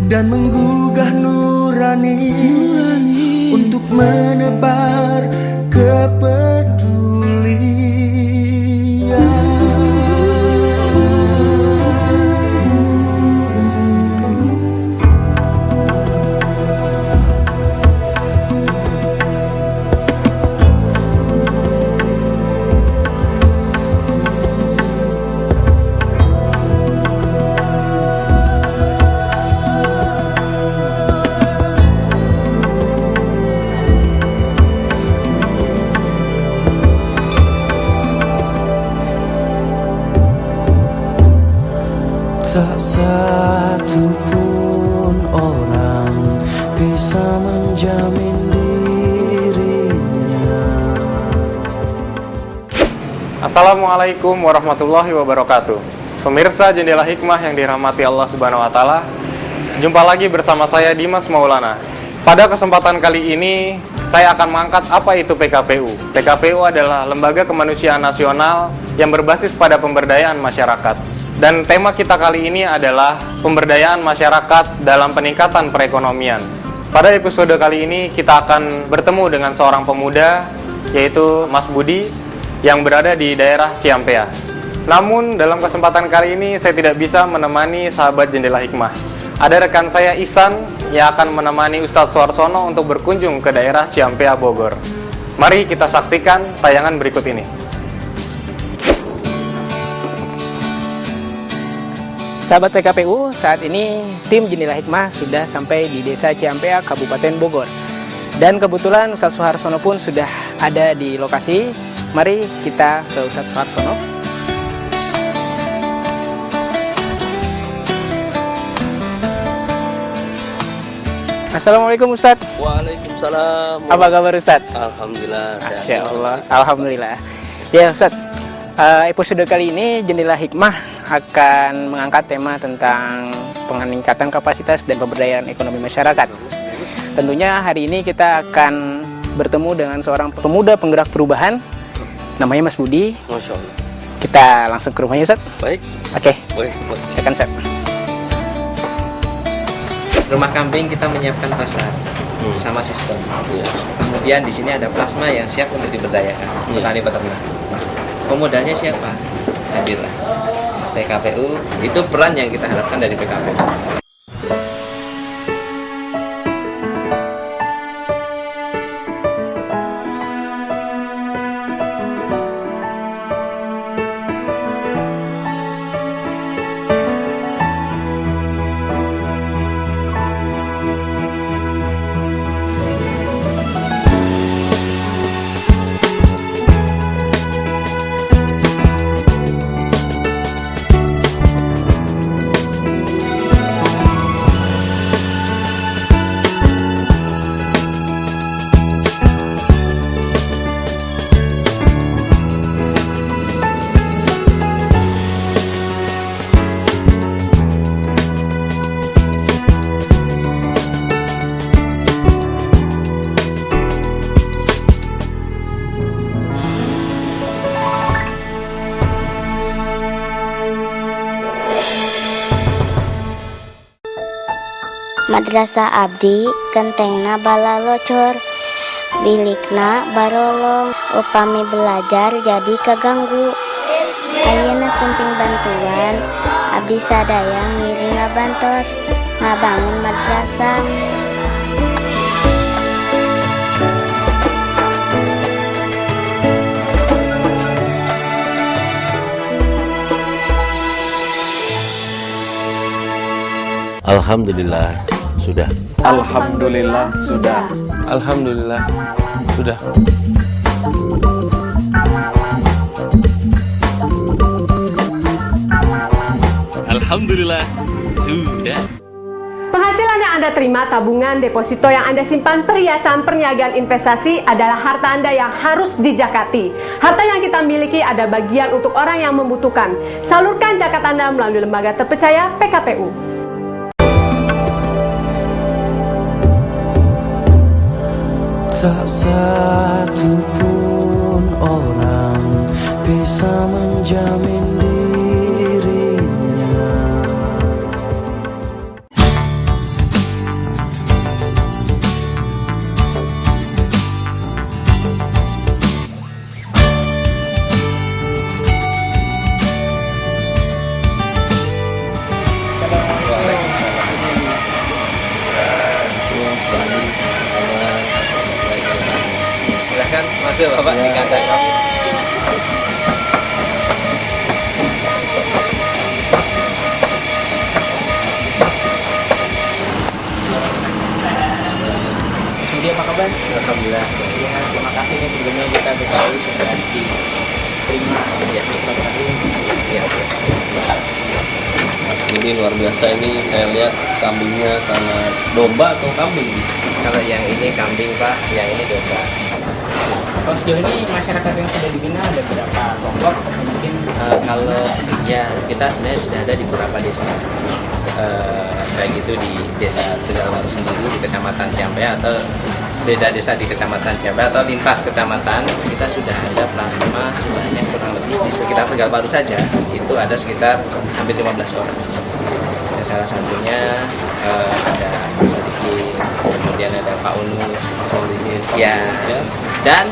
dan menggugah nurani untuk menebar kepedulian. Tak satu pun orang bisa menjamin dirinya. Assalamualaikum warahmatullahi wabarakatuh. Pemirsa Jendela Hikmah yang dirahmati Allah Subhanahu wa taala. Jumpa lagi bersama saya Dimas Maulana. Pada kesempatan kali ini saya akan mengangkat apa itu PKPU. PKPU adalah lembaga kemanusiaan nasional yang berbasis pada pemberdayaan masyarakat. Dan tema kita kali ini adalah pemberdayaan masyarakat dalam peningkatan perekonomian. Pada episode kali ini kita akan bertemu dengan seorang pemuda, yaitu Mas Budi, yang berada di daerah Ciampea. Namun dalam kesempatan kali ini saya tidak bisa menemani sahabat Jendela Hikmah. Ada rekan saya Ihsan yang akan menemani Ustadz Suarsono untuk berkunjung ke daerah Ciampea, Bogor. Mari kita saksikan tayangan berikut ini. Sahabat PKPU, saat ini tim Jendela Hikmah sudah sampai di Desa Ciampea, Kabupaten Bogor. Dan kebetulan Ustadz Suharsono pun sudah ada di lokasi. Mari kita ke Ustadz Suharsono. Assalamualaikum Ustadz. Waalaikumsalam. Apa kabar Ustadz? Alhamdulillah. Masya Allah, Alhamdulillah. Ya Ustadz, episode kali ini Jendela Hikmah akan mengangkat tema tentang peningkatan kapasitas dan pemberdayaan ekonomi masyarakat. Tentunya hari ini kita akan bertemu dengan seorang pemuda penggerak perubahan, namanya Mas Budi. Masya Allah. Kita langsung ke rumahnya Ustadz. Baik. Oke. Baik. Silakan Ustadz. Rumah kambing kita menyiapkan pasar sama sistem. Kemudian di sini ada plasma yang siap untuk diberdayakan petani peternak. Pemodalnya siapa? Hadirlah PKPU. Itu peran yang kita harapkan dari PKPU. Madrasah abdi gentengna bala locor, bilikna barolong, upami belajar jadi keganggu. Ayeuna sumping bantuan, abdi sadaya ngiring ngabantos, ngabangun madrasah. Alhamdulillah sudah. Alhamdulillah sudah. Alhamdulillah sudah. Alhamdulillah sudah. Penghasilan yang Anda terima, tabungan, deposito yang Anda simpan, perhiasan, perniagaan, investasi adalah harta Anda yang harus dijakati. Harta yang kita miliki ada bagian untuk orang yang membutuhkan. Salurkan zakat Anda melalui lembaga terpercaya PKPU. Tak satu pun orang bisa menjamin dirinya. Masuk Bapak di kandang kami. Jadi apa kabar? Alhamdulillah. Ya, terima kasih nih sebelumnya kita BKU sudah diterima Ya. Ya. Ini luar biasa, ini saya lihat kambingnya sangat domba atau kambing. Kalau yang ini kambing Pak, yang ini domba. Kalau sejauh ini masyarakat yang sudah dibina ada berapa kelompok atau mungkin Kalau ya kita sebenarnya sudah ada di beberapa desa, baik itu di desa Tegal Baru sendiri di kecamatan Ciampea atau beda desa di kecamatan Ciampea atau lintas kecamatan, kita sudah ada plasma sebanyak kurang lebih di sekitar Tegal Baru saja itu ada sekitar hampir 15 orang. Ya, salah satunya ada Pak Sadikin, kemudian ada Pak Unus, ya, dan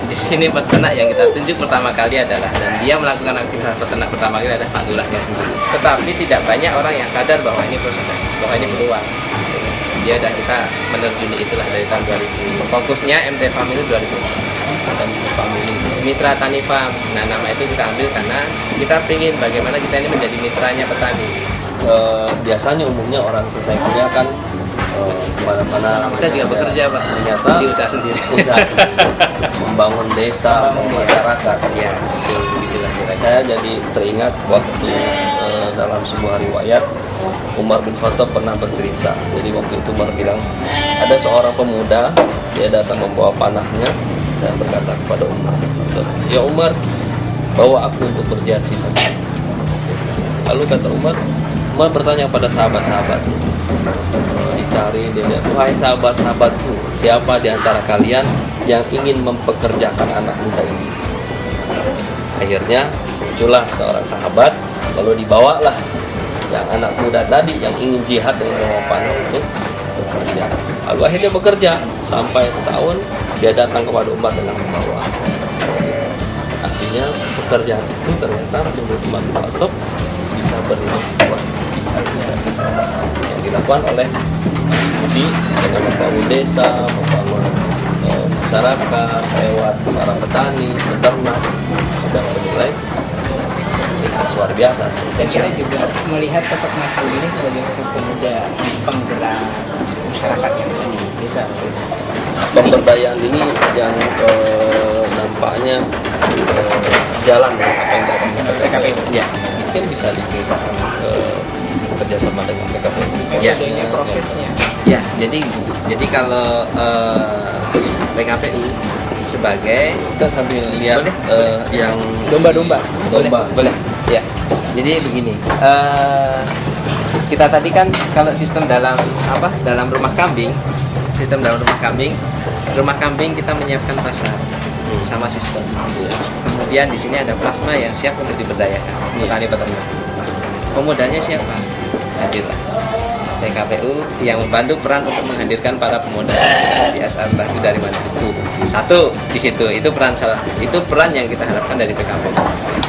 di sini peternak yang kita tunjuk pertama kali adalah, dan dia melakukan aktivitas peternak pertama kali adalah Pak Lurahnya sendiri. Tetapi tidak banyak orang yang sadar bahwa ini proses, bahwa ini peluang. Dia dan kita menerjuni itulah dari tahun 2000. Fokusnya MT Farm itu 2000. Dan Mitra Tani Farm. Nah, nama itu kita ambil karena kita ingin bagaimana kita ini menjadi mitranya petani. Biasanya umumnya orang selesai kuliah kan kemana-mana. Kita juga bekerja Pak. Ternyata Di usaha sendiri. usaha membangun desa, membangun masyarakat. Ya, begitulah kira-kira. Saya jadi teringat waktu dalam sebuah riwayat Umar bin Khattab pernah bercerita. Jadi waktu itu Umar bilang ada seorang pemuda, dia datang membawa panahnya dan berkata kepada Umar, "Ya Umar, bawa aku untuk berjihad fisabilillah." Lalu kata Umar bertanya pada sahabat-sahabat, dicari, dia lihat, "Wahai sahabat-sahabatku, siapa di antara kalian yang ingin mempekerjakan anak muda ini?" Akhirnya muncullah seorang sahabat, lalu dibawalah yang anak muda tadi yang ingin jihad dengan membawa panah untuk bekerja. Lalu akhirnya bekerja sampai setahun, dia datang kepada Umar dengan membawa. Artinya pekerjaan itu ternyata menurut Umar bin Khattab bisa bernilai sebuah jihad yang dilakukan oleh Budi dengan membangun desa, membangun masyarakat lewat para petani, peternak, sudah bernilai bisa luar biasa. dan kita juga melihat sosok Mas Budi ini sebagai sosok pemuda penggerak masyarakat yang ada di desa. Pemberdayaan ini yang nampaknya sejalan dengan apa yang dilakukan PKPU. Ya, Mungkin bisa diceritakan kerjasama dengan PKPU. Ya. Adanya prosesnya. ya. Jadi kalau PKPU sebagai Kita sambil lihat Boleh? yang Domba-domba. boleh. Ya. Jadi begini, kita tadi kan kalau sistem dalam rumah kambing, rumah kambing kita menyiapkan pasar sama sistem. Kemudian di sini ada plasma yang siap untuk diberdayakan petani peternak. Pemudanya siapa? Hadirlah PKPU yang membantu peran untuk menghadirkan para pemuda. CSR itu dari mana? Satu di situ, itu peran yang kita harapkan dari PKPU.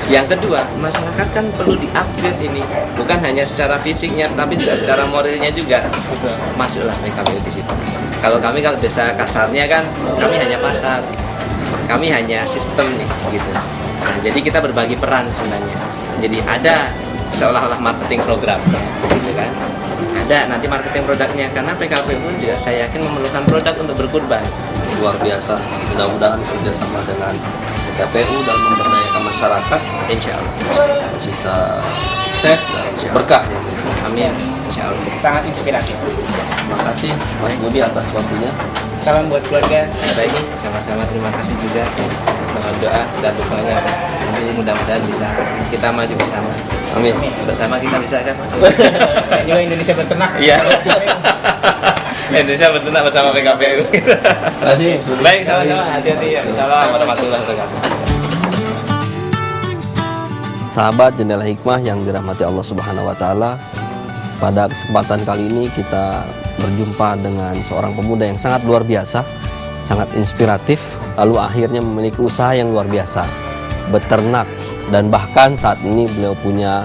Yang kedua, masyarakat kan perlu di-upgrade ini, bukan hanya secara fisiknya, tapi juga secara moralnya juga. Masuklah PKPU di situ. Kalau desa kasarnya kan, kami hanya pasar, kami hanya sistem nih, gitu. Nah, jadi kita berbagi peran sebenarnya. Jadi ada seolah-olah marketing program, gitu kan? Ada nanti marketing produknya, karena PKPU pun juga saya yakin memerlukan produk untuk berkurban. luar biasa. Mudah-mudahan kerjasama dengan PKPU dalam memberdayakan masyarakat, Insya Allah. bisa sukses dan berkah. Amin. Insya Allah. Sangat inspiratif. Terima kasih Mas Budi atas waktunya. Salam buat keluarga. Baik, sama-sama terima kasih juga. Mohon doa dan dukungannya. Nanti mudah-mudahan bisa kita maju bersama. Amin. Bersama kita bisa kan? Juga Indonesia Beternak. Iya. Indonesia beternak bersama PKPU. Terima kasih. Baik, sama-sama. Hati-hati ya. Assalamualaikum warahmatullahi wabarakatuh. Sahabat Jendela Hikmah yang dirahmati Allah Subhanahu wa taala, pada kesempatan kali ini kita berjumpa dengan seorang pemuda yang sangat luar biasa, sangat inspiratif, lalu akhirnya memiliki usaha yang luar biasa, beternak, dan bahkan saat ini beliau punya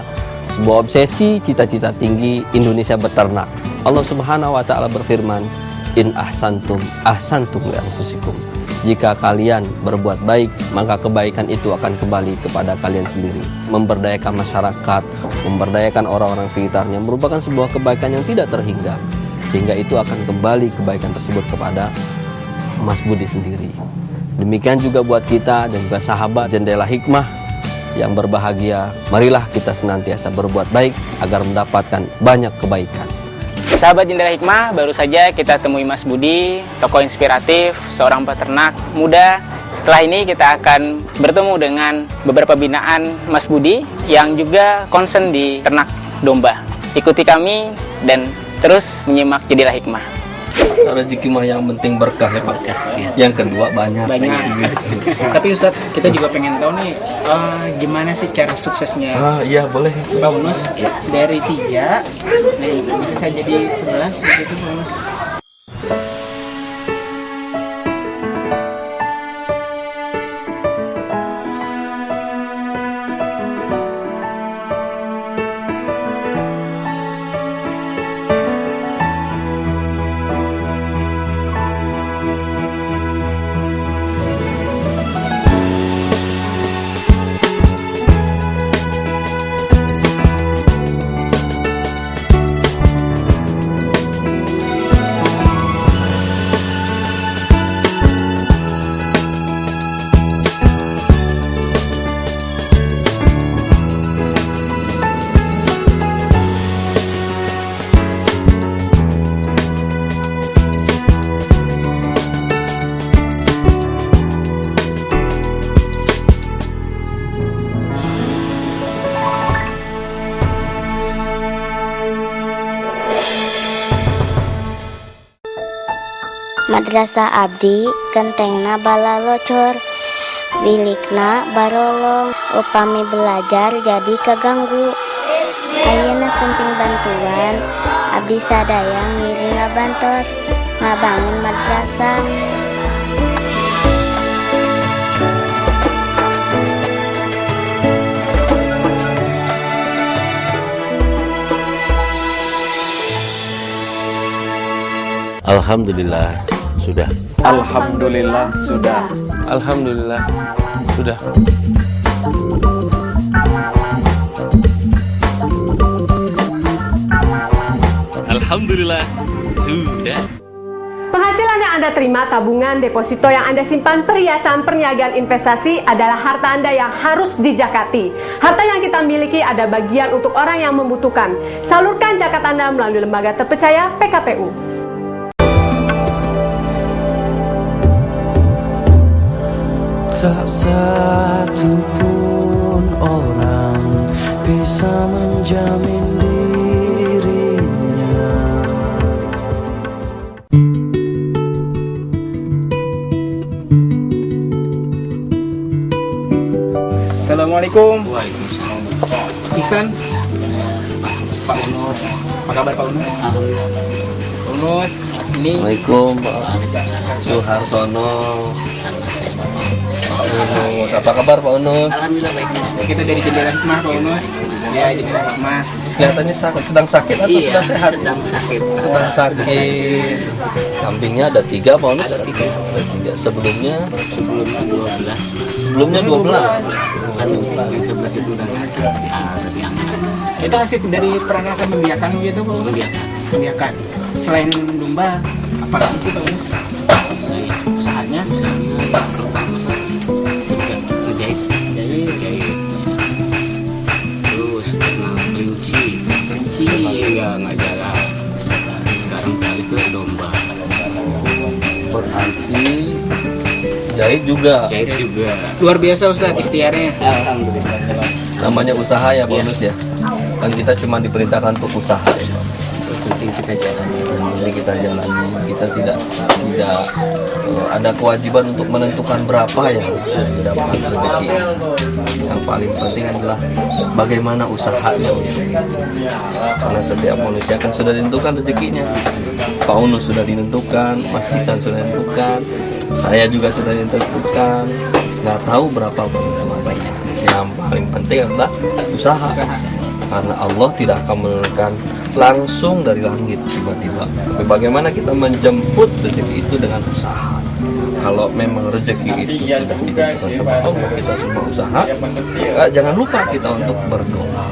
sebuah obsesi, cita-cita tinggi Indonesia beternak. Allah Subhanahu wa taala berfirman, "In ahsantum ahsantum li anfusikum." Jika kalian berbuat baik, maka kebaikan itu akan kembali kepada kalian sendiri. Memberdayakan masyarakat, memberdayakan orang-orang sekitarnya merupakan sebuah kebaikan yang tidak terhingga. Sehingga itu akan kembali kebaikan tersebut kepada Mas Budi sendiri. Demikian juga buat kita dan juga sahabat Jendela Hikmah yang berbahagia. Marilah kita senantiasa berbuat baik agar mendapatkan banyak kebaikan. Sahabat Jendela Hikmah, baru saja kita temui Mas Budi, tokoh inspiratif, seorang peternak muda. Setelah ini kita akan bertemu dengan beberapa binaan Mas Budi yang juga concern di ternak domba. Ikuti kami dan terus menyimak Jendela Hikmah. Rezeki mah yang penting berkah ya Pak. Yang kedua banyak. Tapi Ustadz, kita juga pengen tahu nih, gimana sih cara suksesnya Iya boleh. Pak Unus dari 3 bisa saya jadi 11 begitu Pak Unus. Madrasah abdi gentengna balalocor, bilikna barolong, upami belajar jadi keganggu. Ayeuna sumping bantuan, abdi sadayang ngiring ngabantos, ngabangun madrasah. Alhamdulillah sudah. Alhamdulillah sudah. Alhamdulillah sudah. Alhamdulillah sudah. Penghasilan yang Anda terima, tabungan, deposito yang Anda simpan, perhiasan, perniagaan investasi adalah harta Anda yang harus dijakati. Harta yang kita miliki ada bagian untuk orang yang membutuhkan. Salurkan zakat Anda melalui lembaga terpercaya PKPU. Tak satu pun orang bisa menjamin dirinya. Assalamualaikum. Waalaikumsalam. Ihsan. Pak Unus. Apa kabar Pak Unus? Alhamdulillah. Unus, ini Assalamualaikum Pak Suharsono. Unus, apa kabar Pak Unus? Alhamdulillah baik. kita dari Jendela Hikmah Pak Unus. Ya, Jendela Hikmah. Kelihatannya sedang sakit atau Iya, sudah sehat? sedang sakit. Sedang sakit. Kambingnya ada 3 Pak Unus? Ada 3. Sebelumnya 12. Sebelumnya 12. Kan yang 11 itu udah nggak ada. Tapi angkat. Itu hasil dari peranakan membiakan gitu Pak Unus? Membiakan. Selain domba, apalagi sih Pak Unus? Usahanya? Jahit. Terus kelinci ya nggak jalan. Sekarang balik ke domba. Berarti jahit juga. Luar biasa Ustadz ikhtiarnya. Alhamdulillah. Namanya usaha ya Pak Unus ya. Kan kita cuma diperintahkan untuk usaha ya Pak. Penting kita jalani. Ini kita jalani, kita tidak ada kewajiban untuk menentukan berapa yang dapat rezeki. Yang paling penting adalah bagaimana usahanya. Karena setiap manusia kan sudah ditentukan rezekinya. Pak Unus sudah ditentukan, Mas Ihsan sudah ditentukan, saya juga sudah ditentukan. Nggak tahu berapa banyak. Yang paling penting adalah usaha. Karena Allah tidak akan menurunkan langsung dari langit tiba-tiba. Tapi bagaimana kita menjemput rezeki itu dengan usaha. Kalau memang rezeki itu sudah ditentukan sama Allah, kita semua usaha, maka jangan lupa kita untuk berdoa.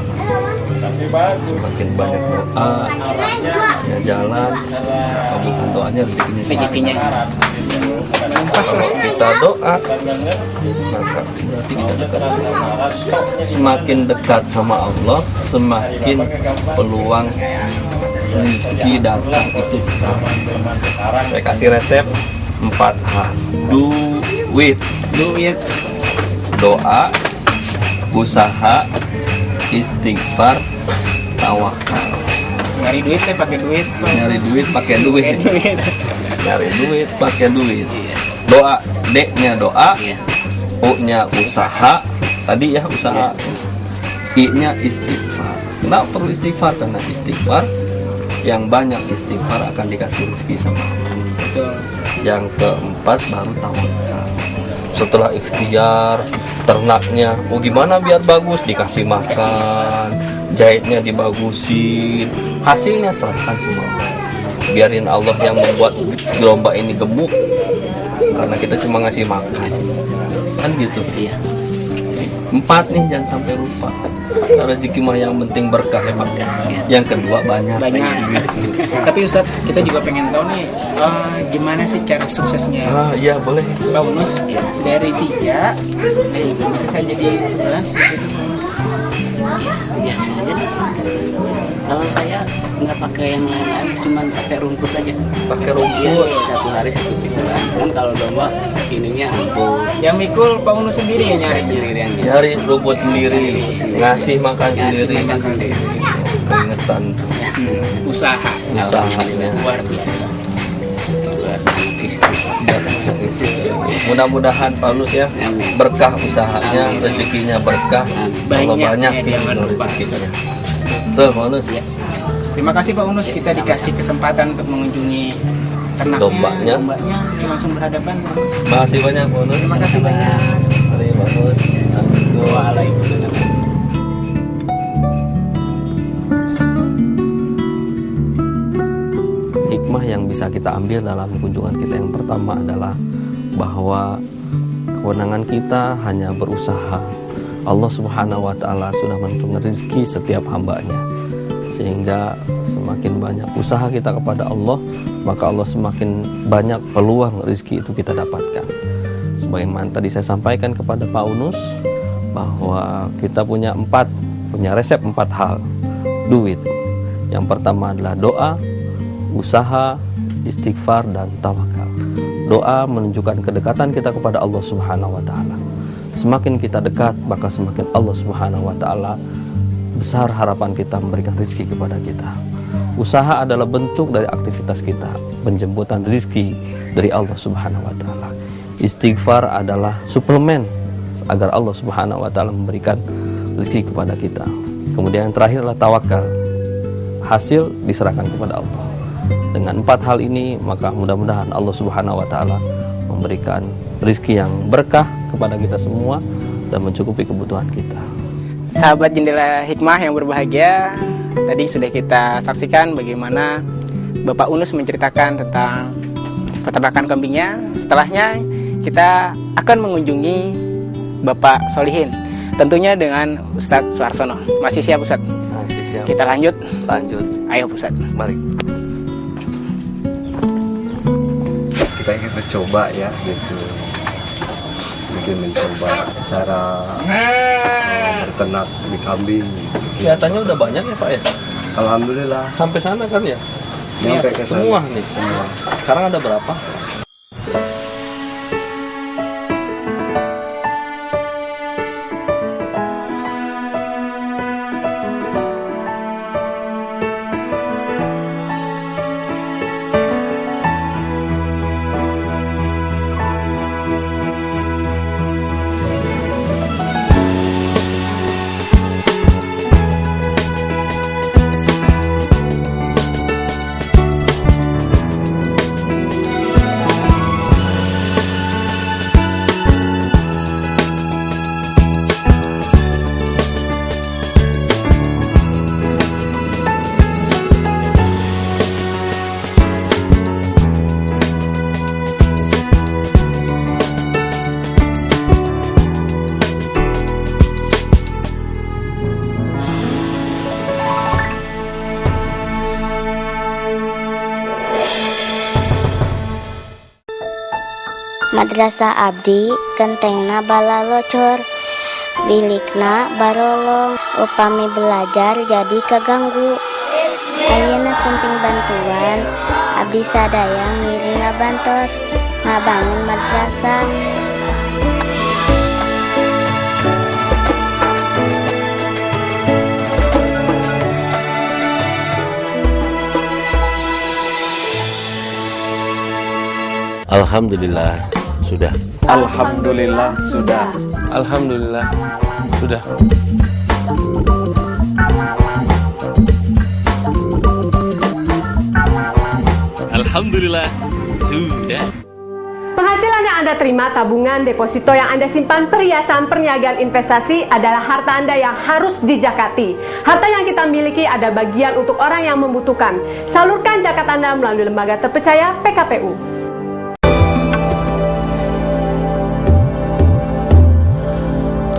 Semakin banyak doa, ya jalan, kabulkan doanya, rezekinya. Kalau kita doa, maka berarti kita dekat. Semakin dekat sama Allah, semakin peluang rezeki datang itu besar. Saya kasih resep 4 hal. Duit, doa, usaha, istighfar, tawakal. Nyari duit saya pakai duit. Nyari duit pakai duit. Nyari duit pakai duit. Doa, D-nya doa, U-nya usaha. Tadi ya usaha. I-nya istighfar. Kenapa perlu istighfar? Karena istighfar yang banyak istighfar akan dikasih rezeki sama Allah. Yang keempat baru tawakal. Setelah ikhtiar, ternaknya, gimana biar bagus, dikasih makan, jahitnya dibagusin, hasilnya serahkan semua. Biarin Allah yang membuat domba ini gemuk, karena kita cuma ngasih makan, kan gitu. 4 nih, jangan sampai lupa. Rezeki mah yang penting berkah ya Pak. Yang kedua banyak. Tapi Ustadz, kita juga pengen tahu nih, gimana sih cara suksesnya? Iya boleh. Pak Unus, dari 3, bisa saya jadi 11 gitu. Biasa aja lah. Kalau saya nggak pakai yang lain-lain, cuma pakai rumput aja. Pakai rumput. Ya, 1 hari 1 pikulan. Kan kalau domba ininya rumput. Yang mikul Pak Unus sendiri ya nyari sendirian. Nyari rumput sendiri, ngasih makan sendiri. Keringetan. Usahanya luar biasa. Mudah-mudahan Pak Unus ya, berkah usahanya, rezekinya berkah, kalau banyak rezekinya. Tuh Pak Unus. Terima kasih Pak Unus, kita dikasih kesempatan untuk mengunjungi ternaknya, dombanya. Ini langsung berhadapan Pak Unus. Makasih banyak Pak Unus. Terima kasih banyak. Mari Pak Unus. Waalaikumsalam. Hikmah yang bisa kita ambil dalam kunjungan kita yang pertama adalah bahwa kewenangan kita hanya berusaha. Allah Subhanahu wa Ta'ala sudah menentukan rezeki setiap hambanya, sehingga semakin banyak usaha kita kepada Allah, maka Allah semakin banyak peluang rezeki itu kita dapatkan. Sebagaimana tadi saya sampaikan kepada Pak Unus, bahwa kita punya resep 4 hal. Duit, yang pertama adalah doa, usaha, istighfar, dan tawakal. Doa menunjukkan kedekatan kita kepada Allah Subhanahu wa Ta'ala. Semakin kita dekat, maka semakin Allah Subhanahu wa Ta'ala besar harapan kita memberikan rezeki kepada kita. Usaha adalah bentuk dari aktivitas kita, penjemputan rezeki dari Allah Subhanahu wa Ta'ala. Istighfar adalah suplemen agar Allah Subhanahu wa Ta'ala memberikan rezeki kepada kita. Kemudian yang terakhir adalah tawakal. Hasil diserahkan kepada Allah. Dengan 4 hal ini, maka mudah-mudahan Allah Subhanahu wa Ta'ala memberikan rezeki yang berkah kepada kita semua dan mencukupi kebutuhan kita. Sahabat Jendela Hikmah yang berbahagia, tadi sudah kita saksikan bagaimana Bapak Unus menceritakan tentang peternakan kambingnya. Setelahnya kita akan mengunjungi Bapak Solihin, tentunya dengan Ustadz Suarsono. Masih siap Ustadz? Masih siap. Kita lanjut. Ayo Ustadz. Mari. Kita ingin mencoba ya gitu, mungkin mencoba cara berternak di kambing. Kelihatannya udah banyak ya Pak ya? Alhamdulillah. Sampai sana kan ya? Sampai ke sana. Semua nih. Semua. Sekarang ada berapa? Madrasah abdi gentengna balalocor, bilikna barolong, upami belajar jadi keganggu. Ayeuna sumping bantuan, abdi sadaya ngiringa bantos, ngabangun madrasah. Alhamdulillah sudah. Alhamdulillah sudah. Alhamdulillah sudah. Alhamdulillah sudah. Penghasilan yang Anda terima, tabungan, deposito yang Anda simpan, perhiasan, perniagaan, investasi adalah harta Anda yang harus dijakati. Harta yang kita miliki ada bagian untuk orang yang membutuhkan. Salurkan zakat Anda melalui lembaga terpercaya PKPU.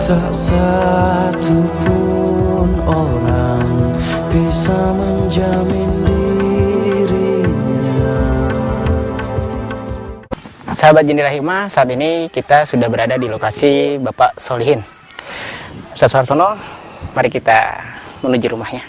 Tak satu pun orang bisa menjamin dirinya. Sahabat Jendela Hikmah, saat ini kita sudah berada di lokasi Bapak Solihin. Ustaz Suharsono, mari kita menuju rumahnya.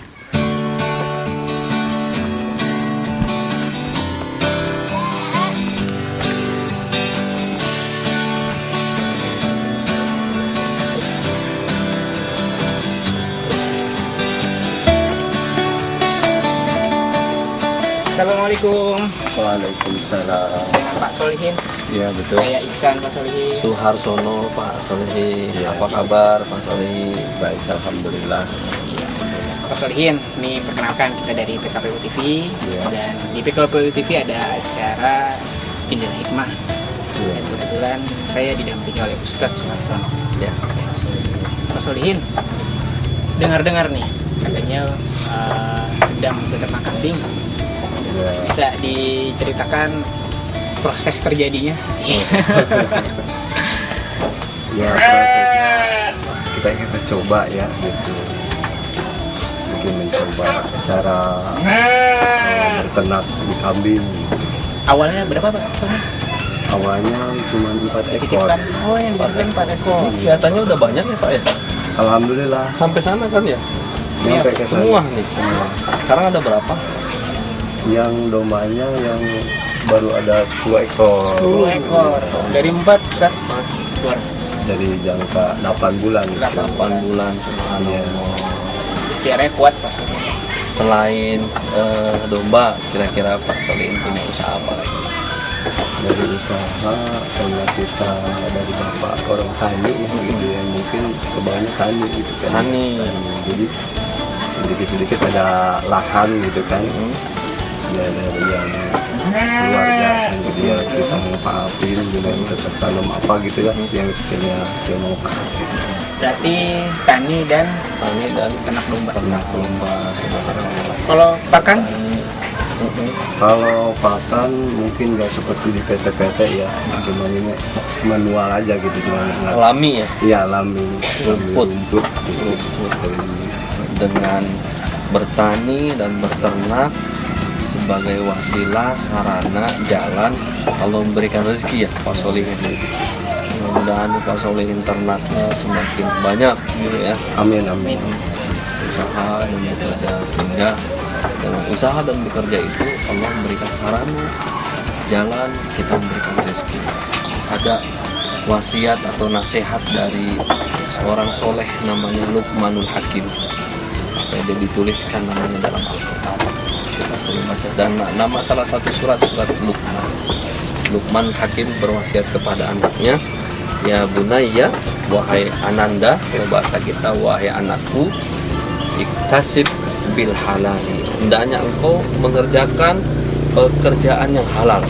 Assalamualaikum. Waalaikumsalam. Dengan Pak Solihin. Iya betul. Saya Iksan, Pak Solihin. Suharsono, Pak Solihin. Ya. Apa kabar, Pak Solihin? Baik, alhamdulillah. Pak Solihin, ini perkenalkan kita dari PKPU TV. Ya. Dan di PKPU TV ada acara Jendela Hikmah. Ya. Dan kebetulan saya didampingi oleh Ustadz Suharsono. Ya. Pak Solihin, dengar-dengar nih katanya sedang beternak kambing. Ya. Bisa diceritakan proses terjadinya? Ya, prosesnya kita ingin mencoba ya gitu. Mungkin mencoba cara berternak di kambing. Awalnya berapa Pak? Awalnya cuma 4 ekor. Titipkan. Oh, yang dititipkan 4 ekor. Kelihatannya udah banyak ya, Pak ya? Alhamdulillah. Sampai sana kan ya? Sampai ke sana. Semua nih. Semua. Sekarang ada berapa? Yang dombanya yang baru ada 10 ekor. 10 ekor. Dari 4 besar keluar. Dari jangka 8 bulan. 8 bulan. Iya. Biarnya kuat Pak. Selain domba, kira-kira Pak Solihin punya usaha apa lagi? Dari usaha karena kita dari bapak orang tani ya, gitu ya, mungkin kebanyakan tani gitu kan. Tani. Jadi sedikit-sedikit ada lahan gitu kan. Ya dari yang keluarga kan, jadi ya kita manfaatin dengan tetap tanam apa gitu ya yang sekiranya hasil manfaat gitu. Berarti tani dan ternak domba. Ternak domba. Kalau pakan? Kalau pakan mungkin nggak seperti di PT-PT ya, cuma ini manual aja gitu, cuma Alami ya? Iya alami, Rumput. rumput. Dengan bertani dan berternak sebagai wasilah, sarana, jalan Allah memberikan rezeki ya Pak Solihin. Mudah-mudahan Pak Solihin ternaknya semakin banyak gitu ya. Amin amin. Usaha dan bekerja, sehingga dengan usaha dan bekerja itu Allah memberikan sarana, jalan, kita memberikan rezeki. Ada wasiat atau nasihat dari seorang soleh namanya Luqmanul Hakim. Dia dituliskan namanya dalam Al-Quran. Kita sering baca, dan nama salah satu surat Luqman. Luqman Hakim berwasiat kepada anaknya, ya bunayya, wahai ananda, kalau bahasa kita wahai anakku, iktasib bil halali, hendaknya engkau mengerjakan pekerjaan yang halal.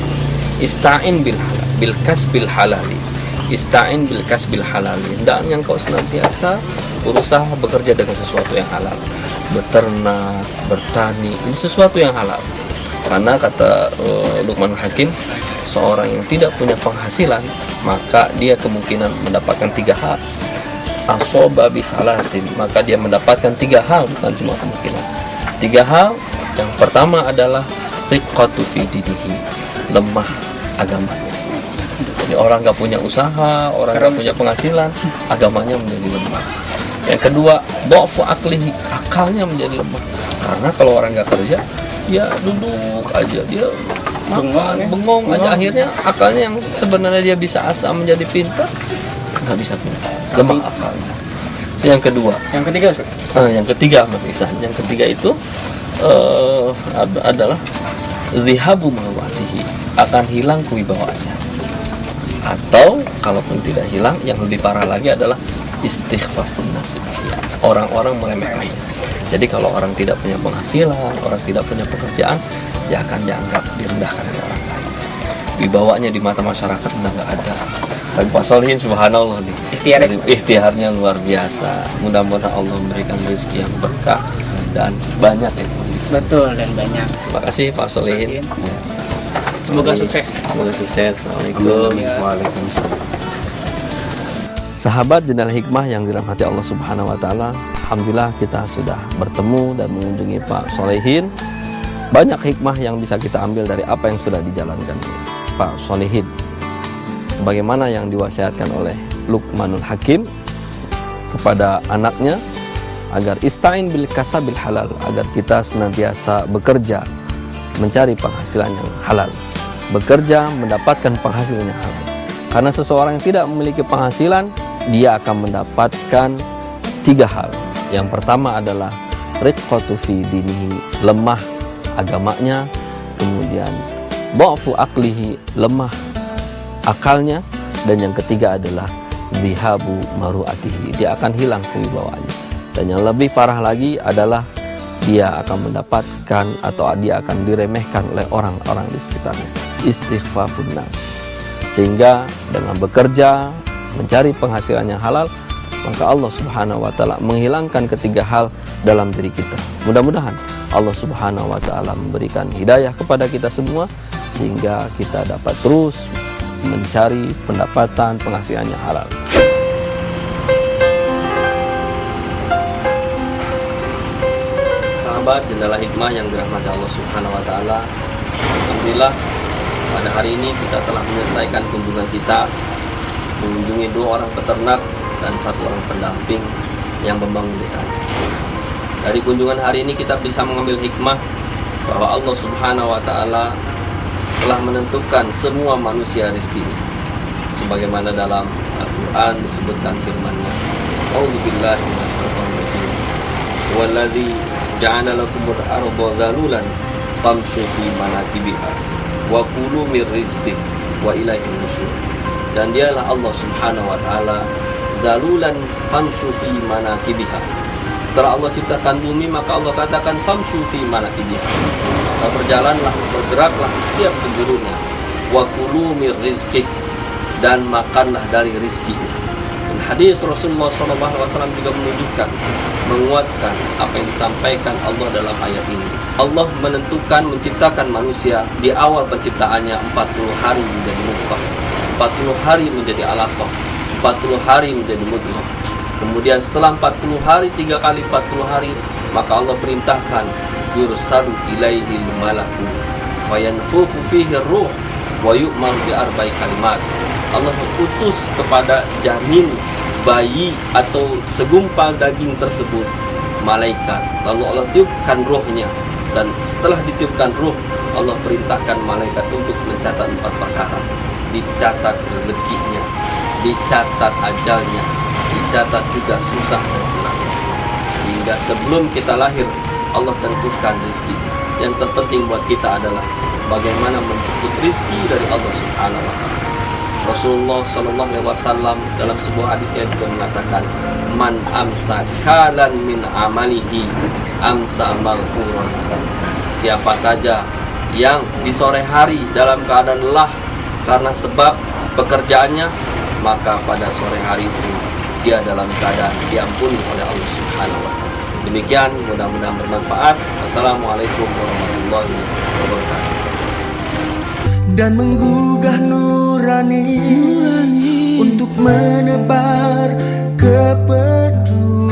Ista'in bil halal, bil kasbil halali. Ista'in bil kasbil halali, hendaknya engkau senantiasa berusaha bekerja dengan sesuatu yang halal. Beternak, bertani, ini sesuatu yang halal. Karena kata Luqman Hakim, seorang yang tidak punya penghasilan, maka dia kemungkinan mendapatkan 3 hal. Asoba bisalasin, maka dia mendapatkan 3 hal, bukan cuma kemungkinan. 3 hal. Yang pertama adalah riqqatu fi dinihi, lemah agamanya. Jadi orang nggak punya usaha, orang nggak punya penghasilan, agamanya menjadi lemah. Yang kedua, dhafu aklihi, akalnya menjadi lemah. Karena kalau orang nggak kerja, dia duduk aja, dia makan, bengong aja. Akhirnya akalnya yang sebenarnya dia bisa asa menjadi pintar, nggak bisa pintar, lemah akalnya. Yang kedua. Yang ketiga, Ustaz? Yang ketiga, Mas Ihsan. Yang ketiga itu adalah zihabu mawatihi, akan hilang kewibawaannya. Atau kalaupun tidak hilang, yang lebih parah lagi adalah istighfafun nasib. Orang-orang meremehkannya. Jadi kalau orang tidak punya penghasilan, orang tidak punya pekerjaan, dia akan dianggap direndahkan oleh orang lain. Wibawanya di mata masyarakat udah nggak ada. Tapi Pak Solihin, subhanallah nih, ikhtiarnya luar biasa. Mudah-mudahan Allah memberikan rezeki yang berkah dan banyak ya. Betul, dan banyak. Terima kasih Pak Solihin. Semoga sukses. Semoga sukses. Assalamualaikum. Waalaikumsalam. Sahabat Jendela Hikmah yang dirahmati Allah Subhanahu wa taala, alhamdulillah kita sudah bertemu dan mengunjungi Pak Solihin. Banyak hikmah yang bisa kita ambil dari apa yang sudah dijalankan Pak Solihin. Sebagaimana yang diwasiatkan oleh Luqmanul Hakim kepada anaknya, agar istain bil kasabil halal, agar kita senantiasa bekerja mencari penghasilan yang halal, bekerja mendapatkan penghasilan yang halal. Karena seseorang yang tidak memiliki penghasilan, dia akan mendapatkan 3 hal. Yang pertama adalah riqqatu fi dinihi, lemah agamanya, kemudian dha'fu aqlihi, lemah akalnya, dan yang ketiga adalah zihabu maru'atihi, dia akan hilang kewibawaannya. Dan yang lebih parah lagi adalah dia akan mendapatkan atau dia akan diremehkan oleh orang-orang di sekitarnya. Istighfafun nas. Sehingga dengan bekerja mencari penghasilan yang halal, maka Allah Subhanahu wa taala menghilangkan ketiga hal dalam diri kita. Mudah-mudahan Allah Subhanahu wa taala memberikan hidayah kepada kita semua sehingga kita dapat terus mencari pendapatan penghasilan yang halal. Sahabat Jendela Hikmah yang dirahmati Allah Subhanahu wa taala, alhamdulillah pada hari ini kita telah menyelesaikan kunjungan kita mengunjungi 2 orang peternak dan 1 orang pendamping yang membangun desanya. Dari kunjungan hari ini kita bisa mengambil hikmah bahwa Allah Subhanahu wa taala telah menentukan semua manusia rizkinya. Sebagaimana dalam Al-Quran disebutkan firman-Nya, A'udzubillahi minasyaitonir rajim. Walladzi ja'ala lakumul arda dhalulan famshu fi manakibiha wa kulu mir rizqihi wa ilaihin nusyur. Dan dialah Allah Subhanahu wa taala dhalulan famshu fi manakibiha. Setelah Allah ciptakan bumi, maka Allah katakan famshu fi manakibiha. Maka berjalanlah, bergeraklah setiap penjurunya. Wa kulu mir rizqihi, dan makanlah dari rizkinya. Dan hadis Rasulullah SAW juga menunjukkan, menguatkan apa yang disampaikan Allah dalam ayat ini. Allah menentukan menciptakan manusia di awal penciptaannya 40 hari menjadi nutfah, 40 hari menjadi alaqah, 40 hari menjadi mudghah. Kemudian setelah 40 hari, 3 kali 40 hari, maka Allah perintahkan yursalu ilaihi malaku fayanfukhu fihi ruh wa yu'mar bi arba'i kalimat. Allah mengutus kepada janin bayi atau segumpal daging tersebut malaikat. Lalu Allah tiupkan ruhnya, dan setelah ditiupkan ruh, Allah perintahkan malaikat untuk mencatat 4 perkara. Dicatat rezekinya, dicatat ajalnya, dicatat juga susah dan senangnya. Sehingga sebelum kita lahir, Allah tentukan rezeki. Yang terpenting buat kita adalah bagaimana menjemput rezeki dari Allah Subhanahu wa taala. Rasulullah sallallahu alaihi wasallam dalam sebuah hadisnya juga mengatakan, man amsa kalan min amalihi amsa maghfuran. Siapa saja yang di sore hari dalam keadaan lelah karena sebab pekerjaannya, maka pada sore hari itu dia dalam keadaan diampuni oleh Allah Subhanahu wa taala. Demikian, mudah-mudahan bermanfaat. Wassalamualaikum warahmatullahi wabarakatuh. Dan menggugah nurani untuk menebar kepedulian.